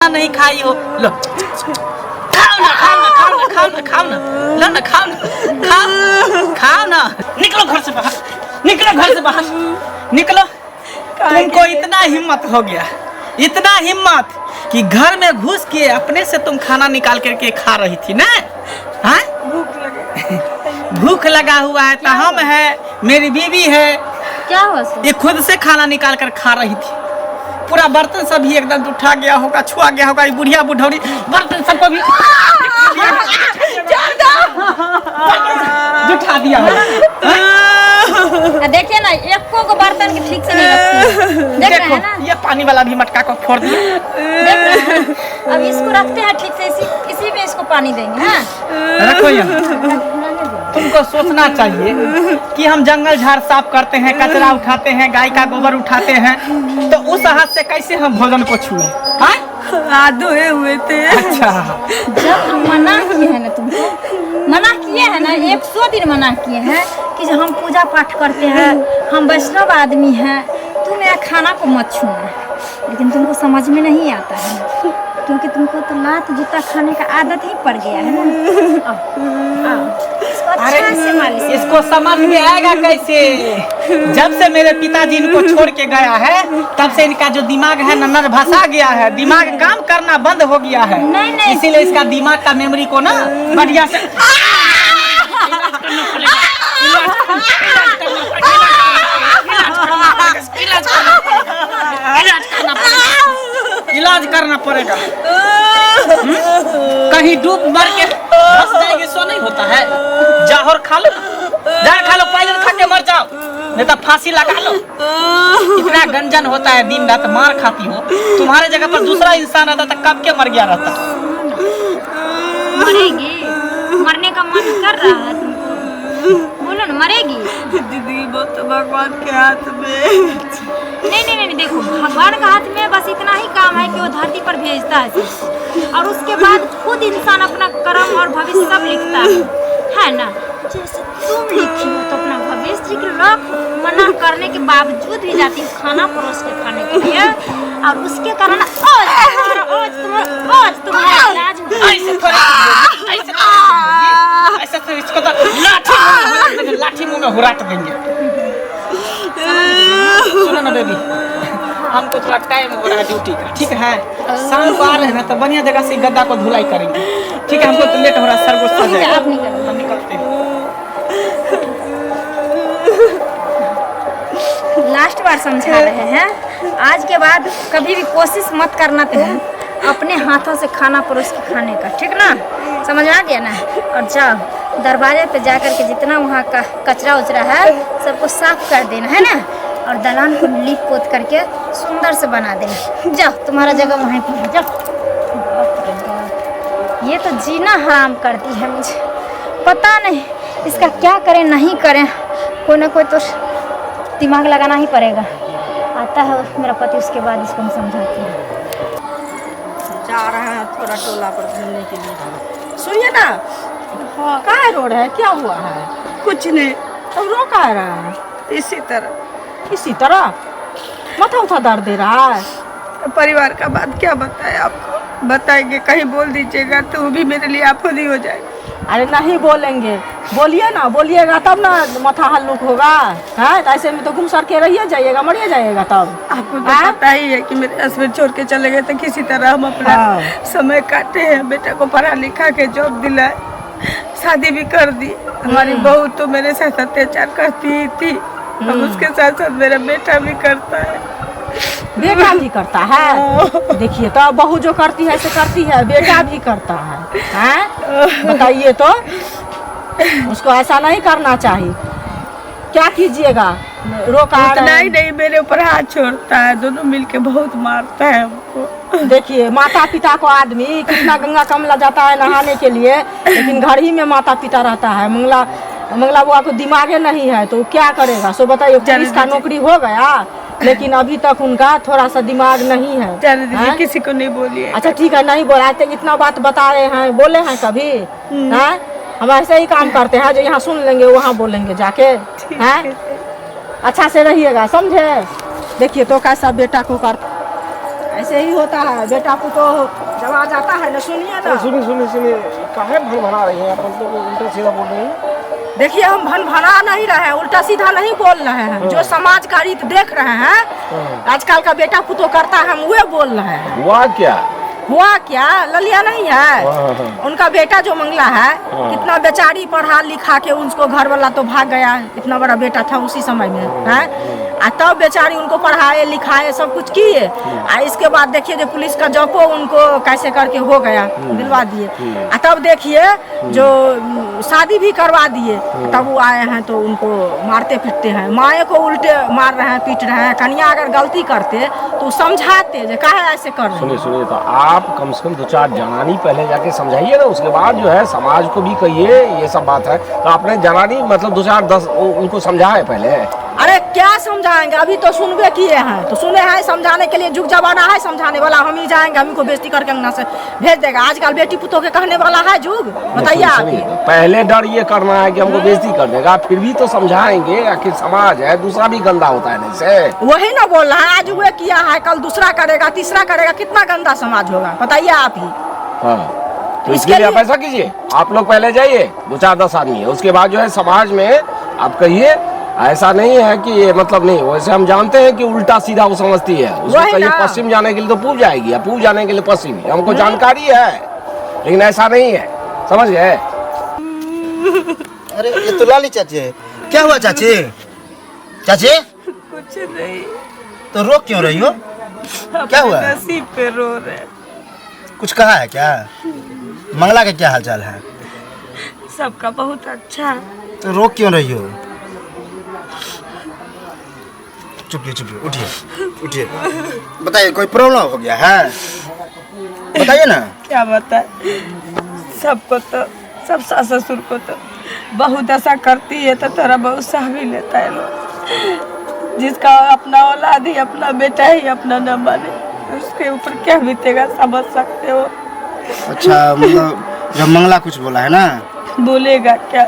नहीं खाई हो, लो खाओ ना खाओ ना खाओ ना खाओ ना खाओ ना, लो ना खाओ ना, खाओ खाओ ना। निकलो घर से बाहर, निकलो घर से बाहर, निकलो। तुमको इतना हिम्मत हो गया, इतना हिम्मत कि घर में घुस के अपने से तुम खाना निकाल करके खा रही थी ना? हाँ, भूख लगा हुआ है तो हम है, मेरी बीवी है, क्या हुआ? ये खुद से खाना निकाल कर खा रही थी। पूरा बर्तन सब ही एकदम उठा गया होगा, छुआ गया होगा, ये बुढ़िया बुढ़ौरी बर्तन सबको भी जुठा दिया होगा। देखिए ना, एको को बर्तन के ठीक से नहीं रखती। देख रहे हैं ना, ये पानी वाला भी मटका को फोड़ दिया। देख रहे हैं? अब इसको रखते हैं ठीक से, इसी में इसको पानी देंगे। हाँ, रखो यहाँ। तुमको सोचना चाहिए कि हम जंगल झाड़ साफ करते हैं, कचरा उठाते हैं, गाय का गोबर उठाते हैं, तो उस हाथ से कैसे हम भोजन को छुए? हाथ धोए हुए थे। अच्छा, जब हम मना किए हैं ना, तुमको मना किए हैं ना, 100 दिन मना किए हैं कि जो हम पूजा पाठ करते हैं, हम वैष्णव आदमी हैं, तुम मेरा खाना को मत छूना। लेकिन तुमको समझ में नहीं आता है, क्योंकि तुमको तो लात जूता खाने का आदत ही पड़ गया है ना। इसको अच्छा से मालिश करो। इसको समझ में आएगा कैसे? जब से मेरे पिताजी इनको छोड़ के गया है, तब से इनका जो दिमाग है नन्नर भसा गया है, दिमाग काम करना बंद हो गया है। नहीं। इसीलिए इसका दिमाग का मेमोरी को ना बढ़िया से इलाज करना पड़ेगा। कहीं डूब मर के फंस जाएगी, सो नहीं होता है। जाहर खा लो, जहर खा लो, पहले खा के मर जाओ, नहीं तो फांसी लगा लो। इतना गंजन होता है, दिन रात मार खाती हो। तुम्हारे जगह पर दूसरा इंसान आता तो कब के मर गया रहता। मरेगी, मरने का मन कर रहा है तुमको? बोलो ना, मरेगी। दीदी वो तो भगवान के हाथ में। नहीं, देखो, भगवान का हाथ में बस इतना ही काम है कि वो धरती पर भेजता है, और उसके बाद खुद इंसान अपना कर्म और भविष्य सब लिखता है ना। जैसे तुम लिखी हो तो अपना भविष्य मना करने के बावजूद भी जाती हूँ खाना परोस के खाने के लिए, और उसके कारण आज तुम्हारा इलाज ऐसे तो इसको तो लाठी मुंह में हुराट देंगे। सुनो ना बेबी, हमको थोड़ा टाइम हो रहा है ड्यूटी का, ठीक है? शाम को आ रहे हैं ना, तो बढ़िया जगह से गद्दा को धुलाई करेंगे, ठीक है? हमको तो लेट हो रहा है, सर गुस्सा जाएगा। आप निकलो। हम निकलते हैं। लास्ट बार समझा रहे हैं, आज के बाद कभी भी कोशिश मत करना तुम अपने हाथों से खाना परोस के खाने का, ठीक ना? समझ आ गया ना? और जाओ दरवाजे पे जाकर के जितना वहाँ का कचरा उचरा है सबको साफ कर देना है ना, और दलान को लीप पोत करके सुंदर से बना देना। जाओ, तुम्हारा जगह वहीं पर है, जाओ। ये तो जीना हराम करती है मुझे, पता नहीं इसका क्या करें नहीं करें, कोई ना कोई तो दिमाग लगाना ही पड़ेगा। आता है मेरा पति, उसके बाद इसको हम समझाती हूँ। जा रहे हैं थोड़ा टोला पर घूमने के लिए। सुनिए ना, कहाँ रो रहे हैं? क्या हुआ है? कुछ नहीं। तो रो कहाँ रहा है? इसी तरह माथा उठा दर्द दे रहा है। परिवार का बात क्या बताए आपको? बताएंगे, कहीं बोल दीजिएगा तो वो भी मेरे लिए आफत ही हो जाए। अरे नहीं बोलेंगे, बोलिए ना, बोलिएगा तब ना माथा हल्लुक होगा। है ऐसे में तो घूम सर के रहिए जाइएगा, मरिए जाइएगा तब। आपको तो पता ही है कि मेरे हस्बैंड छोड़ के चले गए, तो किसी तरह हम अपना समय काटे हैं। बेटा को पढ़ा लिखा के जॉब दिलाए, शादी भी कर दी। हमारी बहू तो मेरे साथ अत्याचार करती ही थी, अब उसके साथ साथ मेरा बेटा भी करता है। बेटा भी करता है? देखिए तो बहू जो करती है ऐसे करती है, बेटा भी करता है। हैं? बताइए तो, उसको ऐसा नहीं करना चाहिए। क्या कीजिएगा? रोका नहीं, मेरे ऊपर हाथ छोड़ता है, दोनों मिलके बहुत मारता है हमको। देखिए, माता पिता को आदमी कितना गंगा कमला जाता है नहाने के लिए, लेकिन घर ही में माता पिता रहता है। मंगला बुआ को दिमागे नहीं है तो क्या करेगा? सो बताइए, पुलिस का नौकरी हो गया, लेकिन अभी तक उनका थोड़ा सा दिमाग नहीं है। किसी को नहीं बोलिए। अच्छा ठीक है, नहीं बोला तो इतना बात बता रहे हैं, बोले हैं कभी? हैं? हम ऐसे ही काम करते हैं, जो यहाँ सुन लेंगे वहाँ बोलेंगे जाके। हैं? अच्छा से रहिएगा, समझे? देखिए तो कैसा बेटा को कर ऐसे ही होता है, बेटा को तो जब आ जाता है ना, सुनिए ना। सुनिए काहे भन रही हैं अपन, तो उल्टा सीधा बोल रही हैं। देखिए हम भन नहीं रहे हैं, उल्टा सीधा नहीं बोल रहे हैं। जो समाज का रीत देख रहे हैं आजकल का बेटा पुतो करता है, हम वो बोल रहे हैं। हुआ क्या ललिया नहीं है, उनका बेटा जो मंगला है, कितना बेचारी पढ़ा लिखा के उसको घर वाला तो भाग गया, इतना बड़ा बेटा था उसी समय में है, तब बेचारी उनको पढ़ाए लिखाए सब कुछ किए। इसके बाद देखिए जो पुलिस का जॉबो उनको कैसे करके हो गया, दिलवा दिए। तब देखिए जो शादी भी करवा दिए, तब वो आए हैं तो उनको मारते पीटते हैं, माए को उल्टे मार रहे हैं, पीट रहे हैं। कन्या अगर गलती करते तो समझाते जो काहे ऐसे कर रहे हैं। सुनिए तो आप कम से कम 2-4 जनानी पहले जाके समझाइए ना, उसके बाद जो है समाज को भी कहिए ये सब बात है। तो आपने जनानी मतलब 2-4-10 उनको समझाए पहले? अरे क्या समझाएंगे, अभी तो सुनबे किए हैं, तो सुने हैं समझाने के लिए, जुग जमाना है समझाने वाला। हम ही जाएंगे, हमको बेइज्जती करके अंगना से भेज देगा। आजकल बेटी पुतों के कहने वाला है जुग, बताइए आप। पहले डर ये करना है कि हमको बेइज्जती कर देगा, फिर भी तो समझाएंगे। आखिर समाज है, दूसरा भी गंदा होता है नहीं से। वही ना बोल रहा है, आज वो किया है, कल दूसरा करेगा, तीसरा करेगा, कितना गंदा समाज होगा बताइए आप ही। हाँ, तो इसके लिए आप ऐसा कीजिए, आप लोग पहले जाइए, 2-4-10 आदमी है, उसके बाद जो है समाज में आप कहिए ऐसा नहीं है कि ये मतलब नहीं। वैसे हम जानते हैं कि उल्टा सीधा वो समझती है, उसको कहिए पश्चिम जाने के लिए तो पूर्व जाएगी, या पूर्व जाने के लिए पश्चिम, हमको जानकारी है, लेकिन ऐसा नहीं है, समझ गए? अरे ये तो लाली चाची है, क्या हुआ चाची? चाची कुछ नहीं, तो रो क्यों रही हो, क्या हुआ? नसीब पे रो रहे। कुछ कहा है क्या? मंगला का क्या हालचाल है? सबका बहुत अच्छा। तो रो क्यों रही हो? चुपिए उठिए, बताइए कोई प्रॉब्लम हो गया है, बताइए ना। क्या बताए, सबको तो सब सास ससुर को तो बहुत ऐसा करती है, तो थोड़ा बहुत सह भी लेता है लोग। जिसका अपना औलाद ही अपना बेटा ही अपना न माने, उसके ऊपर क्या बीतेगा समझ सकते हो। अच्छा मतलब जब मंगला कुछ बोला है ना, बोलेगा क्या,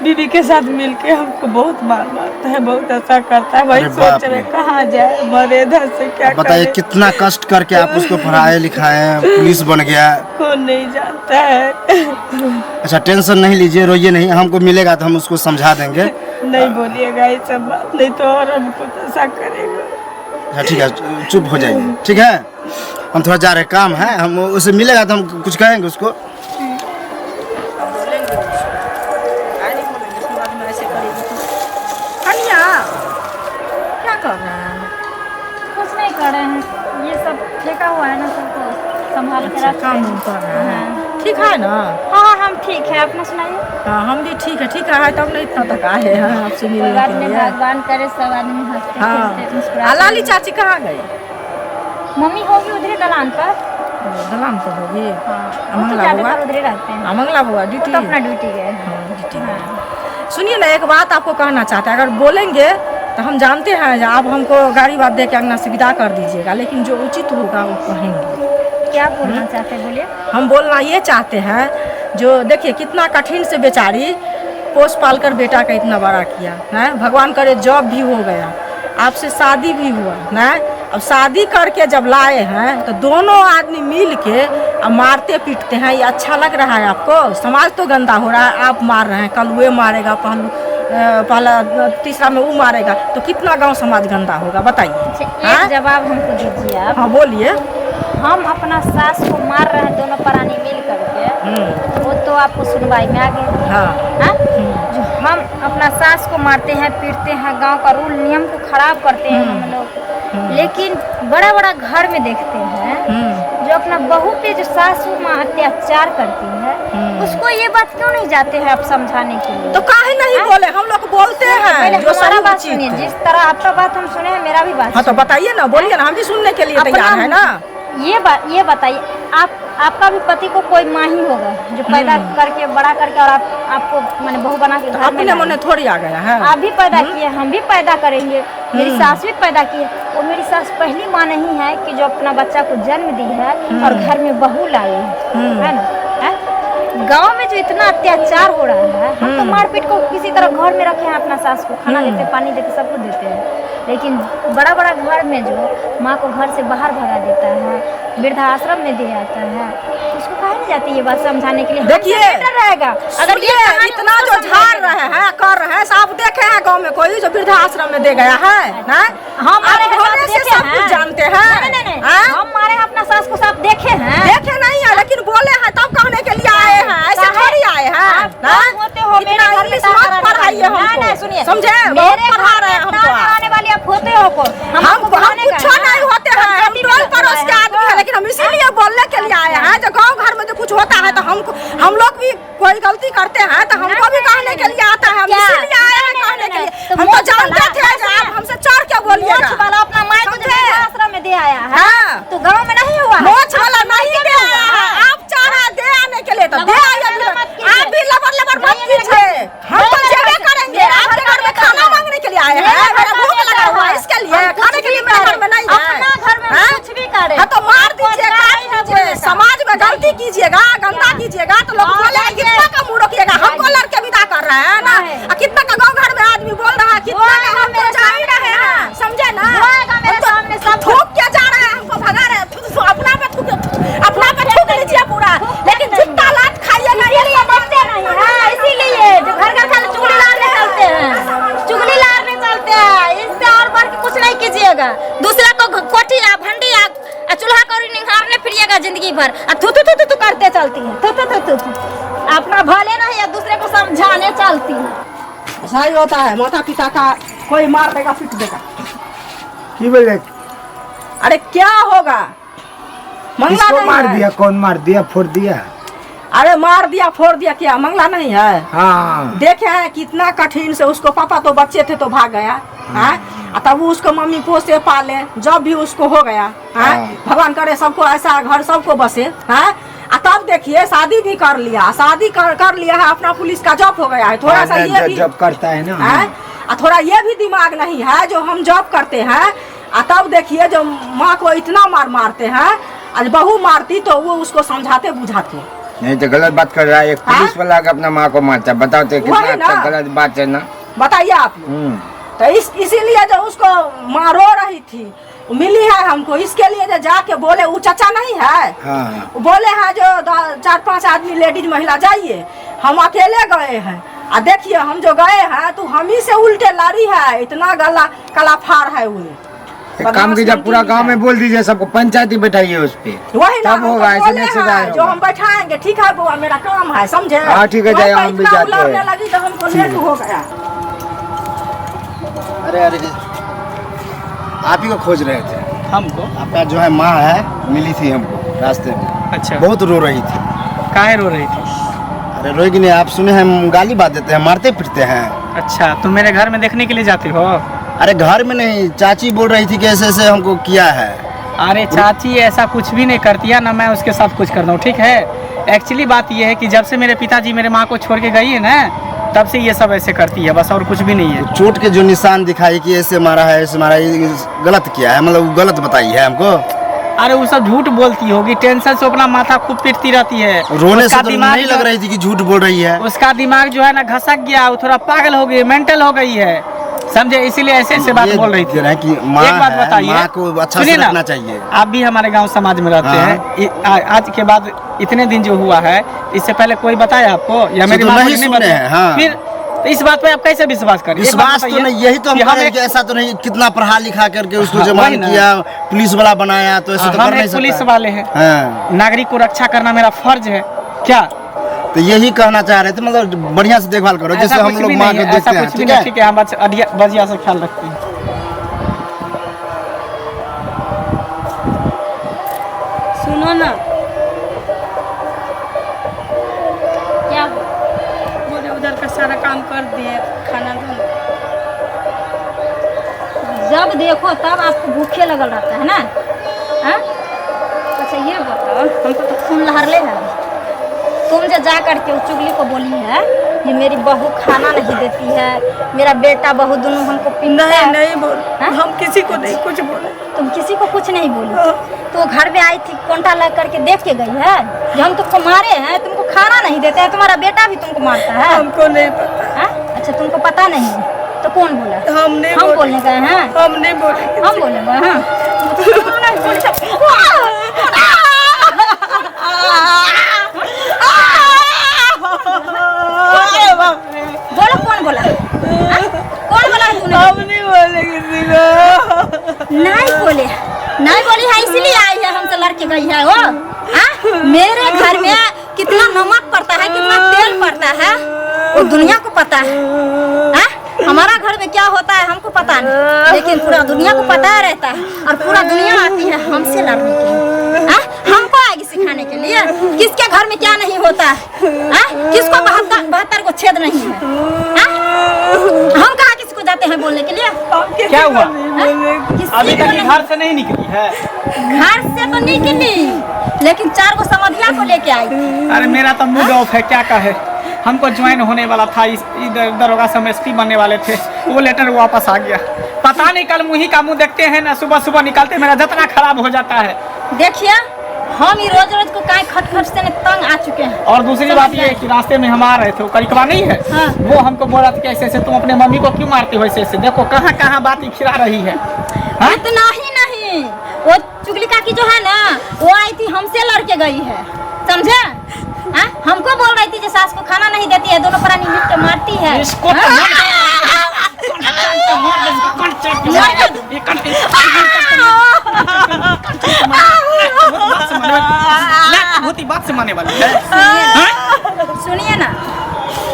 बीवी के साथ मिलके हमको बहुत मारता है, बहुत ऐसा करता है। वही सोच रहे कहाँ जाए, मरे इधर से क्या बताइए कितना कष्ट करके आप उसको पढ़ाए लिखाए, पुलिस बन गया। कौन नहीं जानता है। अच्छा टेंशन नहीं लीजिए, रोइए नहीं, हमको मिलेगा तो हम उसको समझा देंगे। नहीं बोलिएगा ये सब बात, नहीं तो और हमको तो ऐसा करेगा। अच्छा ठीक है, चुप हो जाइए, ठीक है। हम थोड़ा जा रहे, काम है, हम उसे मिलेगा तो हम कुछ कहेंगे उसको। क्या कर रहे हैं? कुछ नहीं कर रहे हैं, ये सब फेंका हुआ है ना, सबको संभाल के रखते काम हैं। कर रहे हैं, हाँ। ठीक है ना? हाँ हम ठीक है, अपना सुनाइए। हाँ हम भी ठीक है, तब नहीं इतना तक आए हैं आपसे मिलने बाद के में लिए। भगवान करे सब आदमी हंसते खेलते हाँ मुस्कुराते। लाली चाची कहाँ गई? मम्मी होगी उधर दलान पर। दलान पर होगी। हाँ, वो तो अमंगला ज्यादातर हुआ? उधर रहते हैं। अमंगला हुआ वो ड्यूटी। तो अपना ड्यूटी गए हैं। ड्यूटी। हाँ। सुनिए ना, एक बात आपको कहना चाहते हैं, अगर बोलेंगे तो हम जानते हैं आप हमको गाड़ी बात दे के अंगना से विदा कर दीजिएगा, लेकिन जो उचित होगा वो कहेंगे। क्या बोलना चाहते हैं, बोलिए। हम बोलना ये चाहते हैं, जो देखिए कितना कठिन से बेचारी पोस पाल कर बेटा का इतना बड़ा किया है, भगवान करे जॉब भी हो गया, आपसे शादी भी हुआ ना। अब शादी करके जब लाए हैं तो दोनों आदमी मिल के अब मारते पीटते हैं, ये अच्छा लग रहा है आपको? समाज तो गंदा हो रहा है, आप मार रहे हैं, कल वो मारेगा, पहला तीसरा में वो मारेगा, तो कितना गांव समाज गंदा होगा बताइए। एक जवाब हमको दीजिए आप। हाँ बोलिए। हम अपना सास को मार रहे हैं दोनों प्राणी मिल करके, वो तो आपको सुनवाई में आ गए। हाँ। हाँ? जो हम अपना सास को मारते हैं पीटते हैं, गांव का रूल नियम को खराब करते हैं हम लोग, लेकिन बड़ा बड़ा घर में देखते हैं जो अपना बहू पे जो सासू माँ अत्याचार करती है, उसको ये बात क्यों नहीं जाते हैं आप समझाने के लिए? तो काहे नहीं बोले, हम लोग बोलते हैं पहले जो हमारा सही बात उचित सुनिए, है। जिस तरह आपका बात हम सुने हैं, मेरा भी बात हाँ तो बताइए ना, बोलिए ना, हम भी सुनने के लिए अपना- तैयार है ना। ये बताइए, आपका भी पति को कोई माँ ही होगा जो पैदा करके बड़ा करके और आपको माने बहू बना के घर में अपने लाए। मन थोड़ी आ गया है। आप भी पैदा किए, हम भी पैदा करेंगे, मेरी सास भी पैदा की है। वो मेरी सास पहली माँ नहीं है कि जो अपना बच्चा को जन्म दी है और घर में बहू लाई है ना। गांव में जो इतना अत्याचार हो रहा है, हम तो मारपीट को किसी तरह घर में रखे हैं, अपना सास को खाना देते, पानी देते, सब कुछ देते हैं। लेकिन बड़ा बड़ा घर में जो माँ को घर से बाहर भगा देता है, वृद्धाश्रम में दे आता है, तो उसको कहा नहीं जाती ये बात समझाने के लिए? देखिए, रहेगा अगर ये इतना जो झाड़ रहे हैं कर रहे हैं, आप देखे हैं गांव में कोई जो वृद्धाश्रम में दे गया है ना? हम होने से सब कुछ जानते हैं। नहीं, हम मारे अपना सास को सब देखे हैं। देखे नहीं है, लेकिन बोले हैं तब कहने के लिए आए हैं, ऐसे थोड़ी आए हैं। होते हो मेरे घर में पढ़ाइए हमको, सुनिए, समझे? मेरे पढ़ा रहे हैं हमको। आने वाली आप होते हो को हम कुछ नहीं होते हैं, हम टोल पड़ोस के आदमी हैं, लेकिन हम इसीलिए बोलने के लिए आए हैं। जो गांव घर में जो कुछ होता है तो हम लोग भी कोई गलती करते हैं तो हमको भी कहने के लिए आता है। हम इसीलिए आए हैं कहने के लिए। हम तो जानते थे कि आप हमसे चढ़ के बोलिएगा। वाला अपना माँ को जो आश्रम में दे आया है, तो गाँव में नहीं हुआ? मोछ वाला नहीं दे आया है, आप चाहा दे आने के लिए तो दे आइए। आप भी लबर मत कीजिए, हम तो जेबे करेंगे। आपके घर में खाना मांगने के लिए आए हैं, मेरा भूख लगा हुआ है, इसके लिए खाने के लिए मेरे घर में नहीं है। अपना घर में कुछ भी करे हाँ तो मार दीजिए, काट दीजिए। समाज में गलती कीजिएगा, गंदा कीजिएगा तो लोग बोलेंगे कितना का मुंह रोकिएगा। हमको लड़के विदा कर रहे हैं ना, कितना का गाँव घर में आदमी बोल रहा है, कितना का हम तो जा ही रहे हैं, समझे ना? मेरे सामने सब थूक क्या जा रहा है, हमको भगा रहे हैं। अपना पे थूक लीजिए पूरा, लेकिन जितना लात खाइएगा ये समझते नहीं है। इसीलिए जो घर घर खाली चुगली लारने चलते हैं, चुगली लारने चलते हैं, इससे और बढ़ के कुछ नहीं कीजिएगा। दूसरा को कोठी या भंडी या चूल्हा कौड़ी निकालने फिरिएगा जिंदगी भर, थू थू थू थू करते चलती है, थू थू थू थू थू। अपना भले नहीं या दूसरे को समझाने चलती है। ऐसा ही होता है, माता पिता का कोई मार देगा पीट देगा। की बोल रहे? अरे क्या होगा, मंगला किसको नहीं मार है? दिया? कौन मार दिया, फोड़ दिया? अरे मार दिया फोड़ दिया, क्या मंगला नहीं है? हाँ, देखे हैं कितना कठिन से उसको, पापा तो बच्चे थे तो भाग गया है, तब वो उसको मम्मी पोसे पाले, जब भी उसको हो गया है, भगवान करे सबको ऐसा घर सबको बसे है। तब देखिए शादी भी कर लिया, शादी कर लिया है, अपना पुलिस का जॉब हो गया है। थोड़ा सा ये भी जब करता है ना, थोड़ा ये भी दिमाग नहीं है जो हम जॉब करते हैं। तब देखिए जो माँ को इतना मारते हैं, आज बहू मारती तो वो उसको समझाते बुझाते। नहीं तो गलत बात कर रहा है, एक पुलिस वाला का अपना माँ को मारता है, बताओ तो कितना वही ना। अच्छा गलत बात है ना? बताइए आप लोग। तो इसीलिए जो उसको माँ रो रही थी मिली है हमको, इसके लिए जो जाके बोले, वो चाचा नहीं है, हाँ, बोले हैं जो 4-5 आदमी लेडीज महिला जाइए, हम अकेले गए हैं। देखिए हम जो गए हैं तो हम ही से उल्टे लड़ी है, इतना गला कला फाड़ है वो। एक काम कीजिए, पूरा गांव में बोल दीजिए, सबको पंचायती बैठाइए उस पे, वही ना तब होगा, हमको ऐसे बोले नहीं हैं, सुधार जो होगा। हम बैठाएंगे। ठीक है बुआ, मेरा काम है, समझे? हाँ, ठीक है, जाइए, हम भी इतना जाते हैं। उलटने लगी तो हमको लेट हो गया। अरे आप ही को खोज रहे थे। हमको? आपका जो है माँ है, मिली थी हमको रास्ते में, अच्छा, बहुत रो रही थी। काहे रो रही थी? अरे रोएगी नहीं, आप सुने हम गाली बात देते हैं, मारते पीटते हैं। अच्छा, तुम मेरे घर में देखने के लिए जाती हो? अरे घर में नहीं, चाची बोल रही थी कि ऐसे ऐसे हमको किया है। अरे चाची ऐसा कुछ भी नहीं करती है ना, मैं उसके साथ कुछ करता हूँ, ठीक है? एक्चुअली बात ये है कि जब से मेरे पिताजी मेरे माँ को छोड़ के गई है ना, तब से ये सब ऐसे करती है, बस और कुछ भी नहीं है। चोट के जो निशान दिखाई कि ऐसे मारा है, ऐसे मारा है, ये गलत किया है, मतलब गलत बताई है हमको। अरे वो सब झूठ बोलती होगी, टेंशन से अपना माथा खूब पीटती रहती है। रोने उसका से तो दिमाग नहीं लग रही थी कि झूठ बोल रही है। उसका दिमाग जो है ना घसक गया, वो थोड़ा पागल हो गई, मेंटल हो गई है, समझे? इसीलिए ऐसे ऐसे बात ये बोल रही थी। है कि माँ एक बात है, बताइए, माँ को अच्छा सुनिए से ना, रखना चाहिए। आप भी हमारे गांव समाज में रहते हाँ। हैं, आज के बाद इतने दिन जो हुआ है, इससे पहले कोई बताया आपको या मेरी तो माँ को नहीं नहीं सुने हैं, बताया? हाँ। फिर तो इस बात पे आप कैसे विश्वास करें? विश्वास तो नहीं, यही तो हम कह रहे हैं कि ऐसा तो नहीं, कितना पढ़ा लिखा करके उसको जमान किया, पुलिस वाला बनाया, तो ऐसे तो कर हम नहीं एक सकता। पुलिस वाले हैं, हाँ, नागरिक को रक्षा करना मेरा फर्ज है क्या? तो यही कहना चाह रहे थे, मतलब बढ़िया से देखभाल करो, जैसे ऐसा हम कुछ लोग भी माँ नहीं को है, देखते ऐसा हैं, कुछ भी ठीक नहीं, है? ठीक है, हम बढ़िया से ख्याल रखते हैं। सुनो ना, क्या बोले उधर का सारा काम कर दिए, खाना धो। जब देखो तब आपको भूखे लगल रहता है ना? हाँ? अच्छा ये बताओ, हमको तो खून लहरले है। तुम जो जा करके उस चुगली को बोली है कि मेरी बहू खाना नहीं देती है, मेरा बेटा बहू दोनों हमको पीटता नहीं है। नहीं बोल, हाँ? हम किसी को नहीं कुछ बोले। तुम किसी को कुछ नहीं बोली, तो घर में आई थी, कोंटा लग करके देख के गई है कि हम तुमको मारे हैं, तुमको खाना नहीं देते हैं, तुम्हारा बेटा भी तुमको मारता है। हमको नहीं पता। हाँ? अच्छा तुमको पता नहीं, तो तो कौन बोला? हमने हम बोलने गए हैं? हमने बोले हम बोलने गए हैं? बोलो कौन बोला? कौन बोला है तूने? हमने बोले किसी को नहीं बोली है, इसीलिए आई है, हमसे लड़के गई है वो। मेरे घर में कितना नमक पड़ता है, कितना तेल पड़ता है, वो दुनिया को पता है। हमारा घर में क्या होता है हमको पता नहीं, लेकिन पूरा दुनिया को पता रहता है। और पूरा दुनिया आती है हमसे लड़ने के लिए, हमको आएगी सिखाने के लिए किसके घर में क्या नहीं होता है, किसको 72 को छेद नहीं है। हम कहाँ किसी को जाते हैं बोलने के लिए? क्या हुआ? अभी तक घर से नहीं निकली है? घर से तो निकली, लेकिन 4 को समधिया को लेके आई। अरे मेरा तो मूड ऑफ है, क्या कहे। हमको ज्वाइन होने वाला था, इधर दरोगा से एसपी बनने वाले थे, वो लेटर वापस आ गया। पता नहीं कल मुँह का मुँह देखते हैं ना, सुबह सुबह निकलते मेरा जितना खराब हो जाता है। देखिए हम ही रोज रोज को काहे खट से तंग आ चुके हैं। और दूसरी बात ये कि रास्ते में हम आ रहे थे, वो करिकवा नहीं है, हाँ। वो हमको बोला था कि ऐसे ऐसे तुम अपने मम्मी को क्यों मारते हो ऐसे ऐसे। देखो कहाँ कहाँ बात खिला रही है। इतना ही नहीं, वो चुगली काकी जो है ना, वो आई थी हमसे लड़के गई है, समझे? हमको बोल रही थी कि सास को खाना नहीं देती है, दोनों प्राणी मिल के मारती है। इसको बात से माने वाली है। सुनिए ना,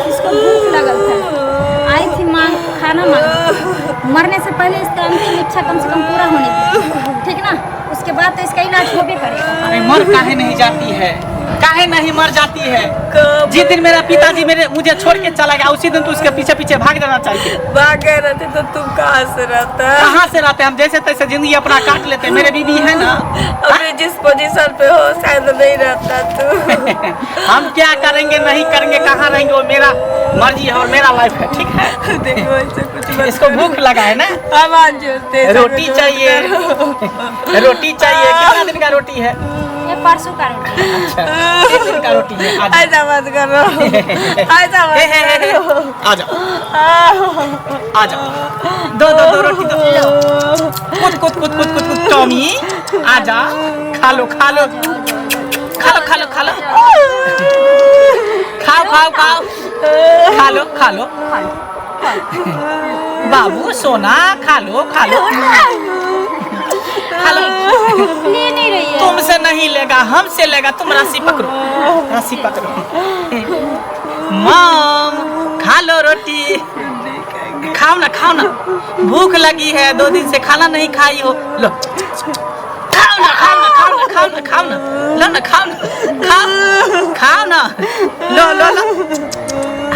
इसको भूख लगल था, आई थी खाना मांग, मरने से पहले इसका अंतिम इच्छा कम से कम पूरा होने दी, ठीक ना? उसके बाद तो इसका इलाज हो भी करेगा। अरे मर काहे नहीं जाती है, काहे नहीं मर जाती है? जिस दिन मेरा पिताजी मुझे छोड़ के चला गया, उसी दिन तो उसके पीछे पीछे भाग जाना चाहिए। भागे रहते तो तुम कहाँ से रहता? कहाँ से रहते? हम जैसे तैसे जिंदगी अपना काट लेते। मेरे बीबी है ना, अभी जिस पोजीशन पे हो शायद नहीं रहता तू। हम क्या करेंगे नहीं करेंगे, कहाँ रहेंगे, वो मेरा मर्जी है और मेरा लाइफ है, ठीक है? देखो ऐसे कुछ मत इसको भूख लगा है ना, आवाज जोड़ते रोटी चाहिए, रोटी चाहिए। कितना दिन का रोटी है? ये परसों का रोटी। अच्छा, 1 दिन का रोटी है। ऐसा मत करो, ऐसा मत करो। आ जाओ, आ जाओ, दो रोटी दो। कुछ टॉमी, आ जा, खा लो खा लो खा लो खा लो खा लो, खाओ खा लो बाबू सोना, खा लो खा लो। ले नहीं रही है। तुमसे नहीं लेगा, हमसे लेगा। तुम रस्सी पकड़ो, रस्सी पकड़ो। मॉम खा लो रोटी, खाओ ना भूख लगी है, 2 दिन से खाना नहीं खाई हो। लो खाओ ना, लो ना खाओ ना, लो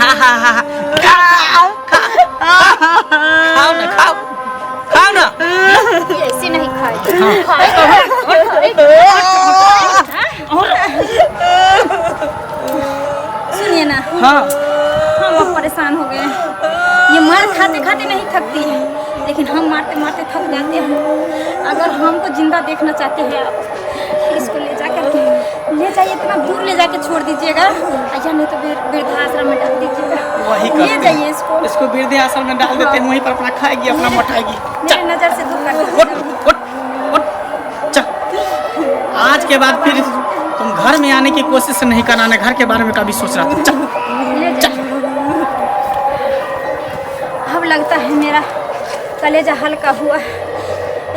हाँ खाओ ना। ऐसे नहीं खाए। सुनिए ना, हाँ हम अब परेशान हो गए। ये मार खाते खाते नहीं थकती है, लेकिन हम मारते मारते थक जाते हैं। अगर हमको जिंदा देखना चाहते हैं आप, इसको ले जाइए, इतना दूर ले जाके छोड़ दीजिएगा, या नहीं तो वृद्धाश्रम में डाल दीजिएगा। वही ले जाइए इसको वृद्धाश्रम में डाल देते हैं, वहीं पर अपना खाएगी, अपना मठाएगी। मेरी नजर से दूर कर। चल, आज के बाद फिर तुम घर में आने की कोशिश नहीं करना, घर के बारे में कभी सोच रहा था। चल। अब लगता है मेरा कलेजा हल्का हुआ।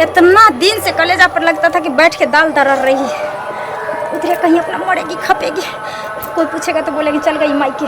इतना दिन से कलेजा पर लगता था कि बैठ के दाल दरर रही है, उधर कहीं अपना मरेगी खपेगी, कोई पूछेगा तो बोलेगी चल गई मायके।